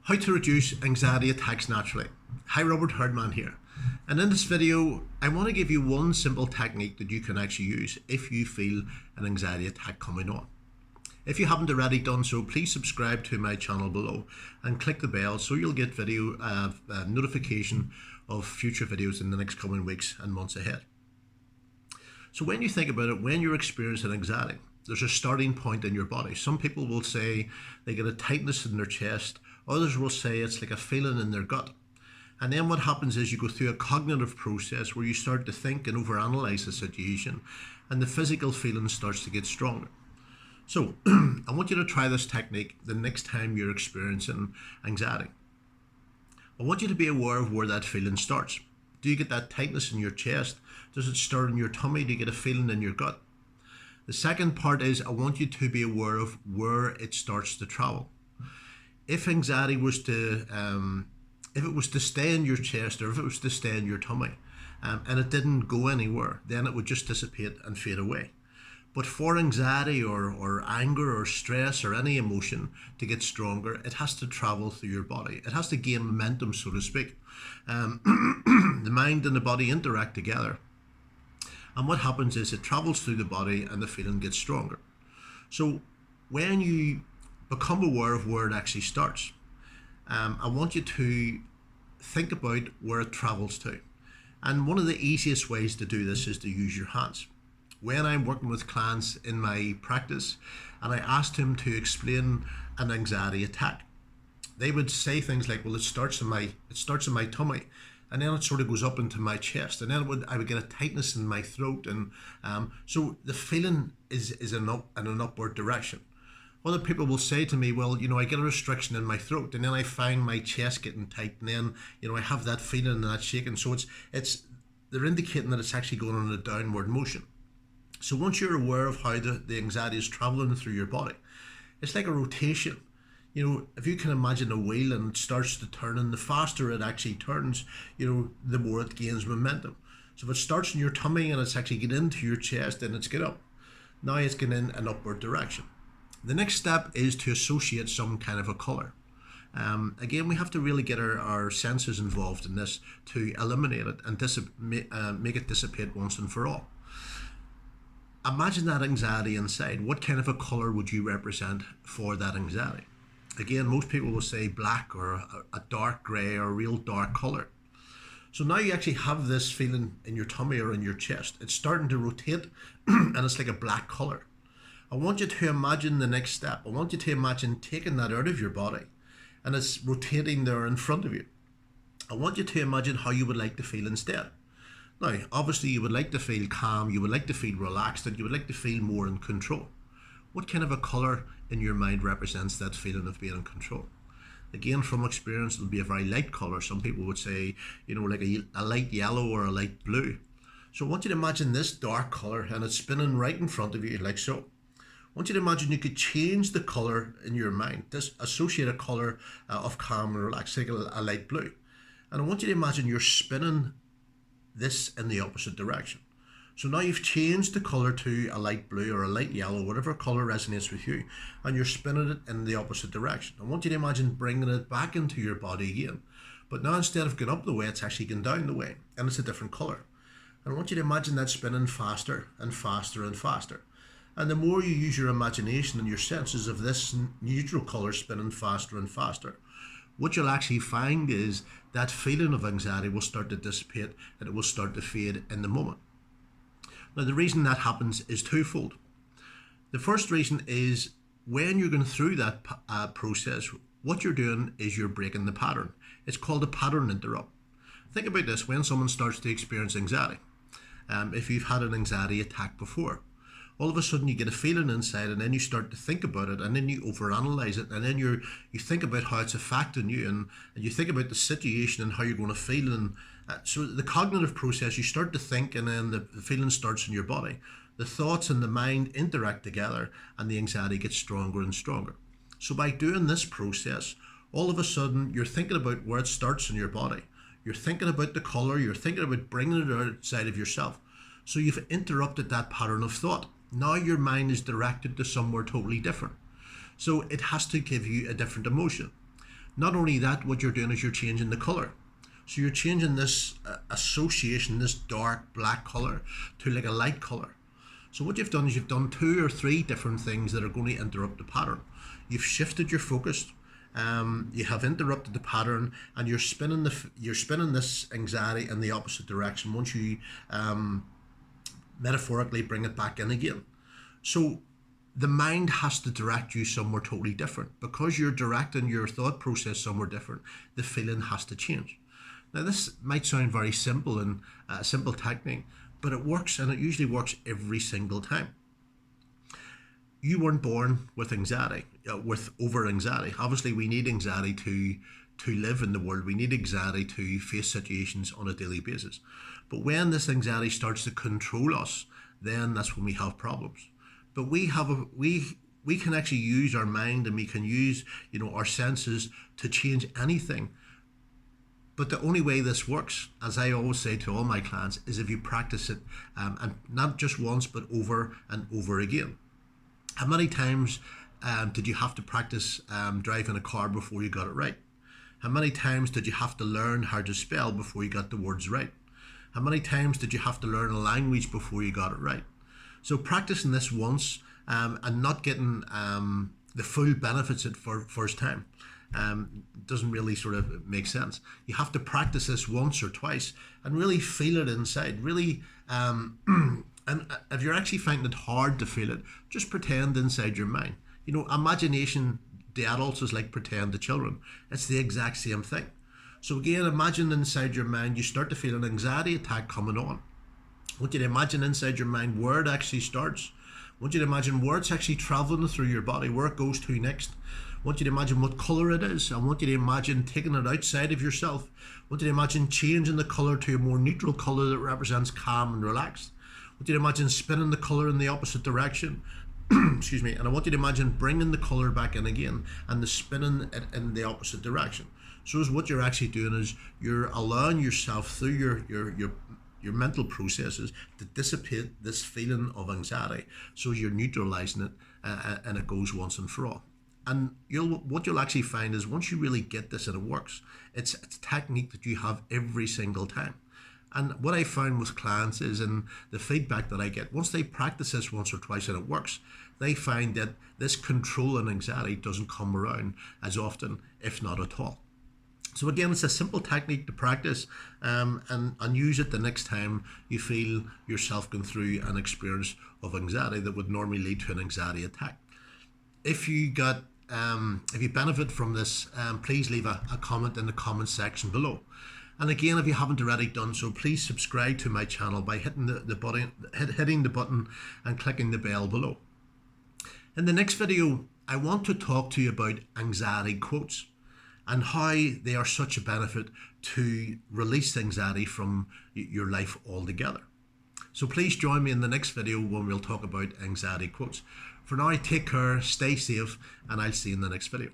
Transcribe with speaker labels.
Speaker 1: How to reduce anxiety attacks naturally. Hi, Robert Herdman here. And in this video, I want to give you one simple technique that you can actually use if you feel an anxiety attack coming on. If you haven't already done so, please subscribe to my channel below and click the bell so you'll get video notification of future videos in the next coming weeks and months ahead. So when you think about it, when you're experiencing anxiety, there's a starting point in your body. Some people will say they get a tightness in their chest. Others will say it's like a feeling in their gut. And then what happens is you go through a cognitive process where you start to think and overanalyze the situation, and the physical feeling starts to get stronger. So I want you to try this technique the next time you're experiencing anxiety. I want you to be aware of where that feeling starts. Do you get that tightness in your chest? Does it start in your tummy? Do you get a feeling in your gut? The second part is I want you to be aware of where it starts to travel. If anxiety was to, if it was to stay in your chest or if it was to stay in your tummy and it didn't go anywhere, then it would just dissipate and fade away. But for anxiety or anger or stress or any emotion to get stronger, it has to travel through your body. It has to gain momentum, so to speak. The mind and the body interact together. And what happens is it travels through the body and the feeling gets stronger. So when you become aware of where it actually starts, I want you to think about where it travels to. And one of the easiest ways to do this is to use your hands. When I'm working with clients in my practice and I asked them to explain an anxiety attack, they would say things like, well, it starts in my tummy, and then it sort of goes up into my chest, and then I would get a tightness in my throat, and so the feeling is in an upward direction. Other people will say to me, well, I get a restriction in my throat, and then I find my chest getting tight, and then I have that feeling and that shaking. So they're indicating that it's actually going on a downward motion. So once you're aware of how the anxiety is traveling through your body, it's like a rotation. If you can imagine a wheel and it starts to turn, and the faster it actually turns, the more it gains momentum. So if it starts in your tummy and it's actually get into your chest, then it's get up. Now it's getting in an upward direction. The next step is to associate some kind of a color. Again, we have to really get our senses involved in this to eliminate it and make it dissipate once and for all. Imagine that anxiety inside. What kind of a color would you represent for that anxiety? Again, most people will say black or a dark gray or a real dark color. So now you actually have this feeling in your tummy or in your chest. It's starting to rotate and it's like a black color. I want you to imagine the next step. I want you to imagine taking that out of your body and it's rotating there in front of you. I want you to imagine how you would like to feel instead. Now, obviously you would like to feel calm, you would like to feel relaxed, and you would like to feel more in control. What kind of a colour in your mind represents that feeling of being in control? Again, from experience, it'll be a very light colour. Some people would say, like a light yellow or a light blue. So I want you to imagine this dark colour and it's spinning right in front of you like so. I want you to imagine you could change the colour in your mind. Associate a colour of calm and relaxed, like a light blue. And I want you to imagine you're spinning this in the opposite direction. So now you've changed the colour to a light blue or a light yellow, whatever colour resonates with you, and you're spinning it in the opposite direction. I want you to imagine bringing it back into your body again. But now instead of going up the way, it's actually going down the way, and it's a different colour. And I want you to imagine that spinning faster and faster and faster. And the more you use your imagination and your senses of this neutral colour spinning faster and faster, what you'll actually find is that feeling of anxiety will start to dissipate and it will start to fade in the moment. Now, the reason that happens is twofold. The first reason is when you're going through that process, what you're doing is you're breaking the pattern. It's called a pattern interrupt. Think about this: when someone starts to experience anxiety, if you've had an anxiety attack before, all of a sudden you get a feeling inside and then you start to think about it and then you overanalyze it and then you think about how it's affecting you and you think about the situation and how you're going to feel. And so the cognitive process, you start to think and then the feeling starts in your body. The thoughts and the mind interact together and the anxiety gets stronger and stronger. So by doing this process, all of a sudden you're thinking about where it starts in your body. You're thinking about the color, you're thinking about bringing it outside of yourself. So you've interrupted that pattern of thought. Now your mind is directed to somewhere totally different. So it has to give you a different emotion. Not only that, what you're doing is you're changing the color. So you're changing this association, this dark black color, to like a light color. So what you've done is you've done 2 or 3 different things that are going to interrupt the pattern. You've shifted your focus, you have interrupted the pattern, and you're spinning this anxiety in the opposite direction once you metaphorically bring it back in again. So the mind has to direct you somewhere totally different. Because you're directing your thought process somewhere different, the feeling has to change. Now this might sound very simple and a simple technique, but it works, and it usually works every single time. You weren't born with anxiety, with over anxiety. Obviously we need anxiety to live in the world. We need anxiety to face situations on a daily basis. But when this anxiety starts to control us, then that's when we have problems. But we can actually use our mind, and we can use our senses to change anything. But the only way this works, as I always say to all my clients, is if you practice it, and not just once, but over and over again. How many times did you have to practice driving a car before you got it right? How many times did you have to learn how to spell before you got the words right? How many times did you have to learn a language before you got it right? So practicing this once and not getting the full benefits at first time doesn't really sort of make sense. You have to practice this once or twice and really feel it inside. Really, and if you're actually finding it hard to feel it, just pretend inside your mind. Imagination to adults is like pretend to children. It's the exact same thing. So again, imagine inside your mind you start to feel an anxiety attack coming on. I want you to imagine inside your mind where it actually starts. I want you to imagine where it's actually traveling through your body, where it goes to next. I want you to imagine what color it is. I want you to imagine taking it outside of yourself. I want you to imagine changing the color to a more neutral color that represents calm and relaxed. I want you to imagine spinning the color in the opposite direction. Excuse me. And I want you to imagine bringing the color back in again and the spinning it in the opposite direction. So what you're actually doing is you're allowing yourself through your mental processes to dissipate this feeling of anxiety. So you're neutralizing it, and it goes once and for all. And what you'll actually find is once you really get this and it works, it's a technique that you have every single time. And what I found with clients is, and the feedback that I get, once they practice this once or twice and it works, they find that this control and anxiety doesn't come around as often, if not at all. So again, it's a simple technique to practice and use it the next time you feel yourself going through an experience of anxiety that would normally lead to an anxiety attack. If you benefit from this, please leave a comment in the comment section below. And again, if you haven't already done so, please subscribe to my channel by hitting the button and clicking the bell below. In the next video, I want to talk to you about anxiety quotes and how they are such a benefit to release anxiety from your life altogether. So please join me in the next video when we'll talk about anxiety quotes. For now, take care, stay safe, and I'll see you in the next video.